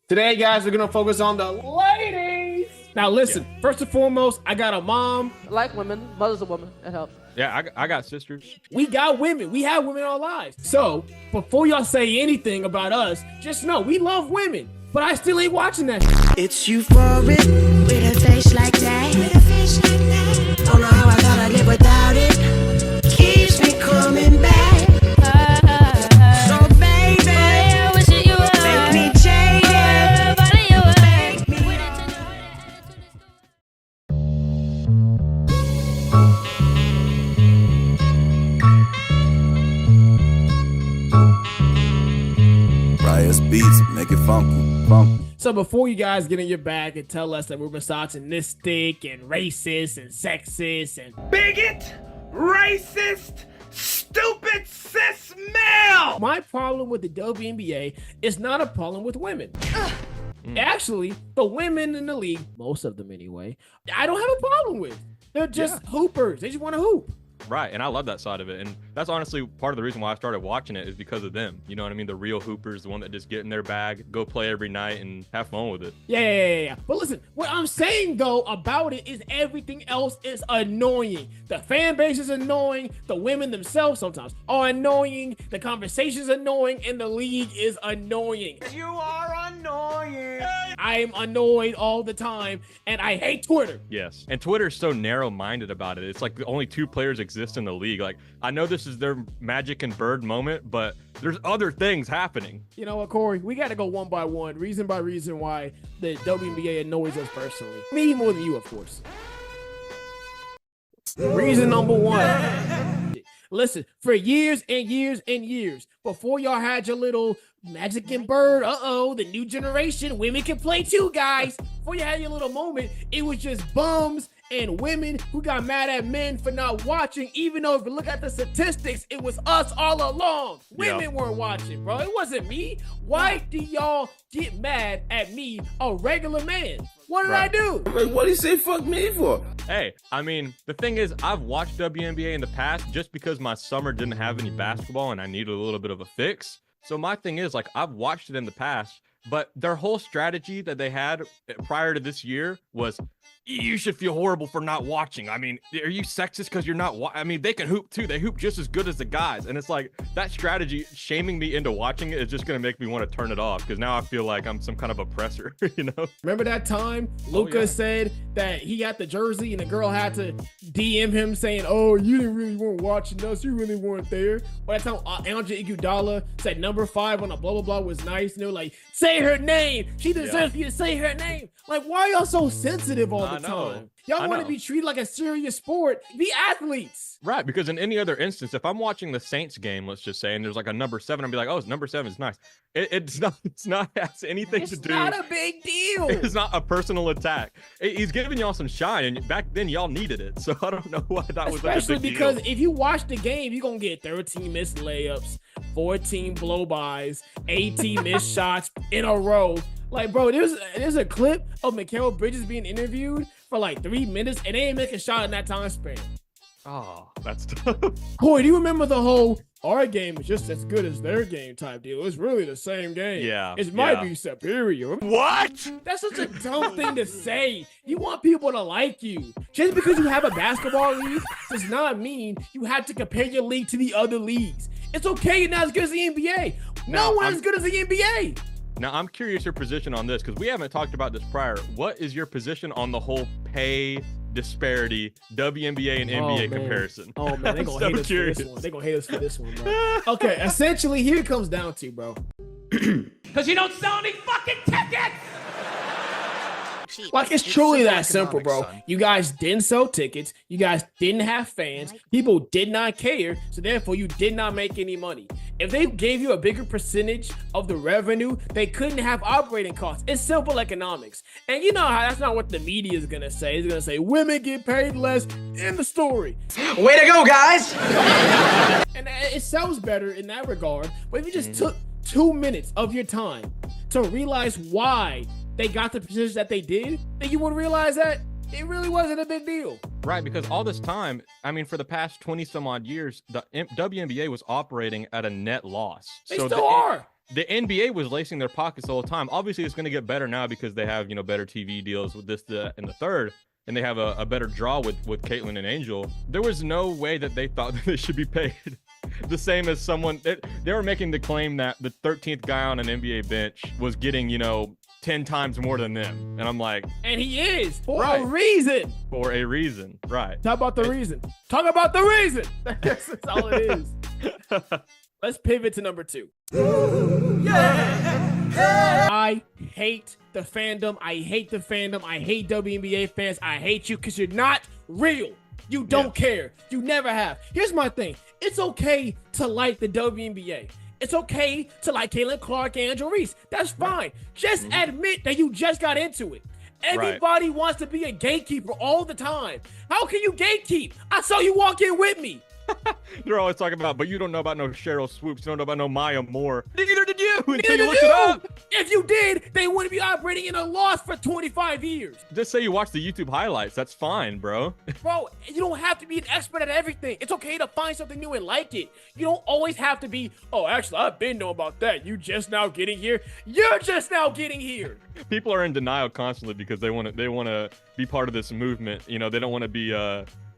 Today, guys, we're gonna focus on the ladies. Now, listen. First and foremost, I got a mom. I like women. Mother's a woman. It helps. Yeah, I got sisters. We got women. We have women in our lives. So, before y'all say anything about us, just know we love women. But I still ain't watching that. It's euphoric with a face like that. Don't know how I gotta live without it. Keeps me coming back. So baby, make me jaded. Make me Riot's beats, make it funky, funky. So before you guys get in your bag and tell us that we're misogynistic and racist and sexist and bigot, racist, stupid cis male. my problem with the WNBA is not a problem with women. Actually, the women in the league, most of them anyway, I don't have a problem with. They're just hoopers. They just want to hoop. Right, and I love that side of it, and that's honestly part of the reason why I started watching it is because of them. You know what I mean? The real hoopers, the one that just get in their bag, go play every night, and have fun with it. Yeah. But listen, what I'm saying though about it is everything else is annoying. The fan base is annoying. The women themselves sometimes are annoying. The conversation is annoying, and the league is annoying. You are annoying. I am annoyed all the time, and I hate Twitter. Yes, and Twitter's so narrow-minded about it. It's like the only two players exist in the league. Like, I know this is their Magic and Bird moment, but there's other things happening. You know what, Corey? We got to go one by one, reason by reason why the WNBA annoys us personally. Me more than you, of course. Reason number one. Listen, for years and years and years, before y'all had your little Magic and Bird, the new generation, women can play too, guys. Before you had your little moment, it was just bums and women who got mad at men for not watching, even though if you look at the statistics, it was us all along. Women weren't watching, bro. It wasn't me. Why do y'all get mad at me, a regular man? What did I do? Like, what do you say fuck me for? Hey, I mean, the thing is, I've watched WNBA in the past just because my summer didn't have any basketball and I needed a little bit of a fix. So my thing is, like, I've watched it in the past, but their whole strategy that they had prior to this year was, you should feel horrible for not watching. I mean, are you sexist because you're not I mean, they can hoop too. They hoop just as good as the guys. And it's like, that strategy shaming me into watching it is just going to make me want to turn it off because now I feel like I'm some kind of oppressor, you know? Remember that time Luka said that he got the jersey and the girl had to DM him saying, oh, you didn't really weren't watching us. You really weren't there. Or that time Anja Iguodala said number 5 on a blah, blah, blah was nice. And they were like, say her name. She deserves you to say her name. Like, why are y'all so sensitive all the time? Y'all want to be treated like a serious sport. Be athletes. Right, because in any other instance, if I'm watching the Saints game, let's just say, and there's like a number 7, I'll be like, oh, it's number 7 is nice. It's not has anything to do. It's not a big deal. It's not a personal attack. He's giving y'all some shine, and back then y'all needed it. So I don't know why that was such a big deal. Especially because if you watch the game, you're gonna get 13 missed layups, 14 blow-bys, 18 missed shots in a row. Like, bro, there's a clip of Mikal Bridges being interviewed for like 3 minutes, and they ain't make a shot in that time span. Oh, that's tough. Corey, do you remember the whole our game is just as good as their game type deal? It's really the same game. Yeah. It might be superior. What? That's such a dumb thing to say. You want people to like you. Just because you have a basketball league does not mean you have to compare your league to the other leagues. It's okay, you're not as good as the NBA. No one's as good as the NBA. Now, I'm curious your position on this because we haven't talked about this prior. What is your position on the whole pay disparity WNBA and NBA comparison? Oh, man, they're going to hate us for this one. They're going to hate us for this one, bro. Okay, essentially, here it comes down to, bro. Because you don't sell any fucking tickets. Like, it's truly that simple, bro. You guys didn't sell tickets. You guys didn't have fans. People did not care. So therefore, you did not make any money. If they gave you a bigger percentage of the revenue, they couldn't have operating costs. It's simple economics. And you know how that's not what the media is going to say. It's going to say women get paid less in the story. Way to go, guys. And it sounds better in that regard. But if you just took 2 minutes of your time to realize why they got the position that they did, then you would realize that it really wasn't a big deal. Right, because all this time, I mean, for the past 20 some odd years, the WNBA was operating at a net loss. They still are. the NBA was lacing their pockets the whole time. Obviously, it's going to get better now because they have, better TV deals with this, and the third, and they have a better draw with Caitlyn and Angel. There was no way that they thought that they should be paid the same as someone. They were making the claim that the 13th guy on an NBA bench was getting, 10 times more than them. And I'm like, and he is for Right. a reason. For a reason, right? Talk about the reason. Talk about the reason. That's all it is. Let's pivot to number 2. I hate the fandom. I hate WNBA fans. I hate you because you're not real. You don't care. You never have. Here's my thing. It's okay to like the WNBA. It's okay to like Caitlin Clark and Angel Reese. That's fine. Just admit that you just got into it. Everybody wants to be a gatekeeper all the time. How can you gatekeep? I saw you walk in with me. They're always talking about, but you don't know about no Cheryl Swoops. You don't know about no Maya Moore. Neither did you until Neither you did looked it up. If you did, they wouldn't be operating in a loss for 25 years. Just say you watch the YouTube highlights. That's fine, bro. Bro, you don't have to be an expert at everything. It's okay to find something new and like it. You don't always have to be, oh, actually, I've been knowing about that. You just now getting here. You're just now getting here. People are in denial constantly because they want to be part of this movement. They don't want to be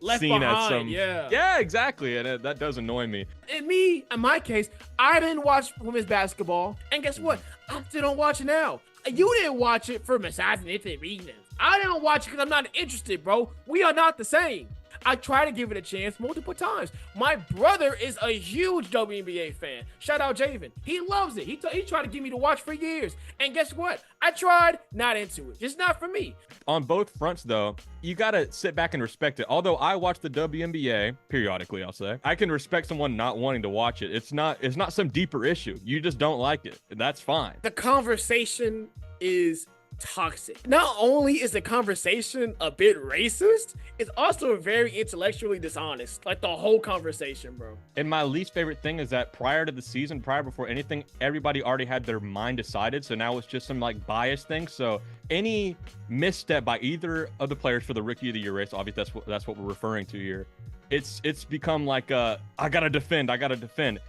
Left seen behind, as some. yeah, exactly, and that does annoy me. And me, in my case, I didn't watch women's basketball, and guess what? I still don't watch it now. You didn't watch it for misogynistic reasons. I didn't watch it because I'm not interested, bro. We are not the same. I try to give it a chance multiple times. My brother is a huge WNBA fan. Shout out Javen. He loves it. He tried to get me to watch for years. And guess what? I tried, not into it. Just not for me. On both fronts, though, you got to sit back and respect it. Although I watch the WNBA periodically, I'll say, I can respect someone not wanting to watch it. It's not some deeper issue. You just don't like it. That's fine. The conversation is toxic. Not only is the conversation a bit racist, it's also very intellectually dishonest. Like the whole conversation, bro. And my least favorite thing is that prior to the season, before anything, everybody already had their mind decided. So now it's just some like bias thing. So any misstep by either of the players for the Rookie of the Year race, obviously that's what we're referring to here. It's become like I gotta defend.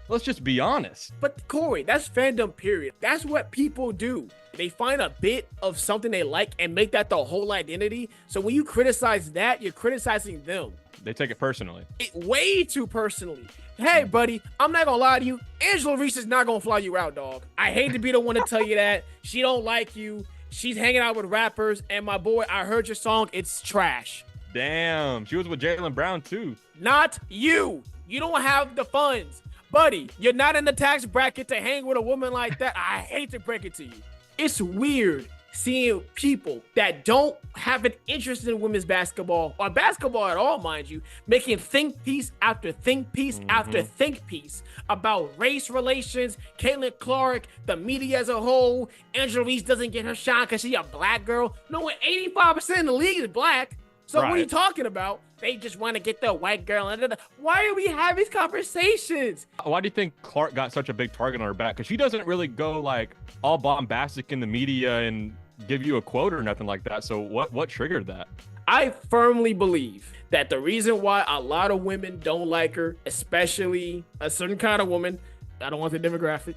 Let's just be honest. But Corey, that's fandom, period. That's what people do. They find a bit of something they like and make that the whole identity. So when you criticize that, you're criticizing them. They take it personally. Way too personally. Hey, buddy, I'm not gonna lie to you. Angela Reese is not gonna fly you out, dog. I hate to be the one to tell you that. She don't like you. She's hanging out with rappers. And my boy, I heard your song. It's trash. Damn, she was with Jaylen Brown too. Not you. You don't have the funds. Buddy, you're not in the tax bracket to hang with a woman like that. I hate to break it to you. It's weird seeing people that don't have an interest in women's basketball or basketball at all, mind you, making think piece after think piece after think piece about race relations, Caitlin Clark, the media as a whole. Angela Reese doesn't get her shot because she's a black girl. No, 85% of the league is black. So What are you talking about? They just want to get the white girl. Why are we having these conversations? Why do you think Clark got such a big target on her back? Because she doesn't really go like all bombastic in the media and give you a quote or nothing like that. So what triggered that? I firmly believe that the reason why a lot of women don't like her, especially a certain kind of woman, I don't want the demographic,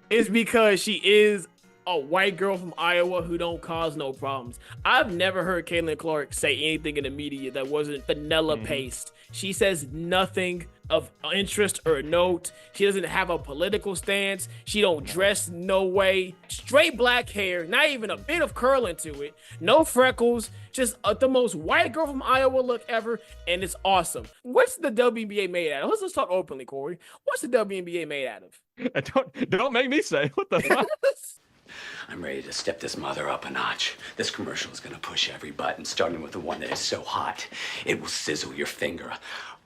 is because she is a white girl from Iowa who don't cause no problems. I've never heard Caitlin Clark say anything in the media that wasn't vanilla paste. She says nothing of interest or note. She doesn't have a political stance. She don't dress no way. Straight black hair, not even a bit of curl into it. No freckles, just the most white girl from Iowa look ever, and it's awesome. What's the WNBA made out of? Let's talk openly, Corey. What's the WNBA made out of? Don't make me say. What the fuck? I'm ready to step this mother up a notch. This commercial is gonna push every button, starting with the one that is so hot, it will sizzle your finger.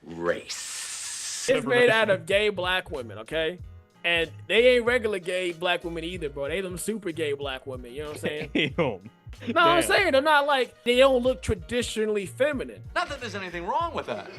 Race. It's made out of gay black women, okay? And they ain't regular gay black women either, bro. They them super gay black women, you know what I'm saying? Damn. No, I'm saying they're not like, they don't look traditionally feminine. Not that there's anything wrong with that.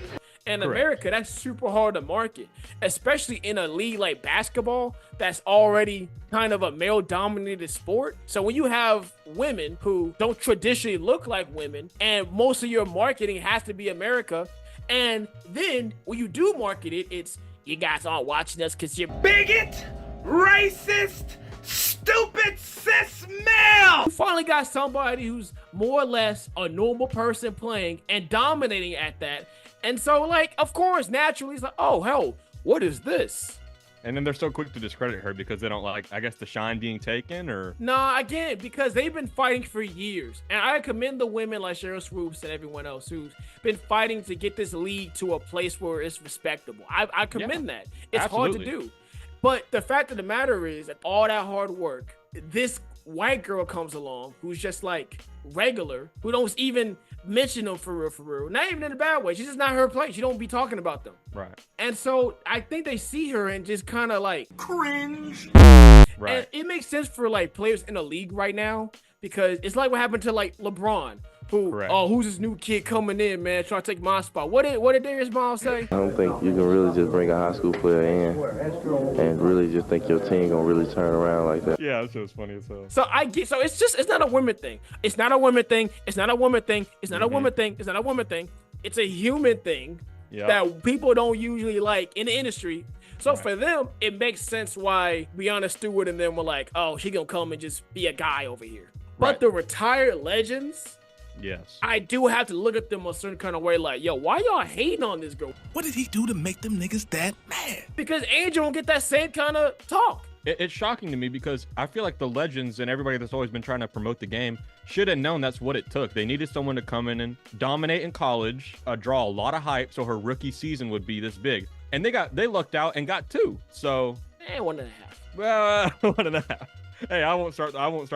In Correct. America, that's super hard to market, especially in a league like basketball that's already kind of a male-dominated sport. So when you have women who don't traditionally look like women, and most of your marketing has to be America, and then when you do market it, it's, you guys aren't watching us because you're bigot. racist, stupid cis male. You finally got somebody who's more or less a normal person playing and dominating at that. And so, like, of course, naturally, it's like, oh, hell, what is this? And then they're so quick to discredit her because they don't like, I guess, the shine being taken, or... Nah, again, because they've been fighting for years. And I commend the women like Cheryl Swoops and everyone else who's been fighting to get this league to a place where it's respectable. I commend that. It's absolutely hard to do. But the fact of the matter is that all that hard work, this white girl comes along who's just like regular, who don't even mention them for real. Not even in a bad way. She's just not her place. She don't be talking about them. Right. And so I think they see her and just kind of like Cringe. Right. And it makes sense for like players in the league right now because it's like what happened to like LeBron, who Correct. oh, who's this new kid coming in, man, trying to take my spot. What did Darius Miles say? I don't think you can really just bring a high school player in and really just think your team gonna really turn around like that. Yeah, that show's funny as hell. So it's not a women thing. It's not a women thing. It's not a woman thing. It's not a woman thing. It's not a woman thing. It's a human thing that people don't usually like in the industry. So for them, it makes sense why Breonna Stewart and them were like, oh, she gonna come and just be a guy over here. But the retired legends, yes, I do have to look at them a certain kind of way, like, yo, why y'all hating on this girl? What did he do to make them niggas that mad? Because Angel don't get that same kind of talk. It's shocking to me because I feel like the legends and everybody that's always been trying to promote the game should have known that's what it took. They needed someone to come in and dominate in college, draw a lot of hype so her rookie season would be this big. And they lucked out and got 2. So 1.5. Well, 1.5. Hey, I won't start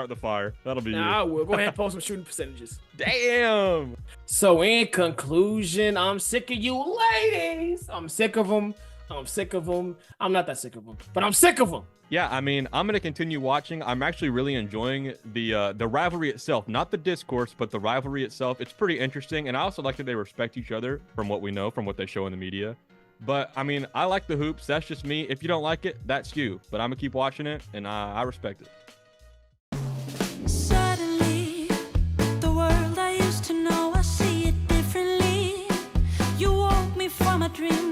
the fire. That'll be you. I will. Go ahead and post some shooting percentages. Damn. So in conclusion, I'm sick of you ladies. I'm sick of them. I'm not that sick of them, but I'm sick of them. Yeah, I mean, I'm gonna continue watching. I'm actually really enjoying the rivalry itself, not the discourse, but the rivalry itself. It's pretty interesting, and I also like that they respect each other from what we know, from what they show in the media. But I mean, I like the hoops. That's just me. If you don't like it, that's you. But I'm gonna keep watching it, and I respect it. Suddenly, the world I used to know, I see it differently. You woke me from a dream.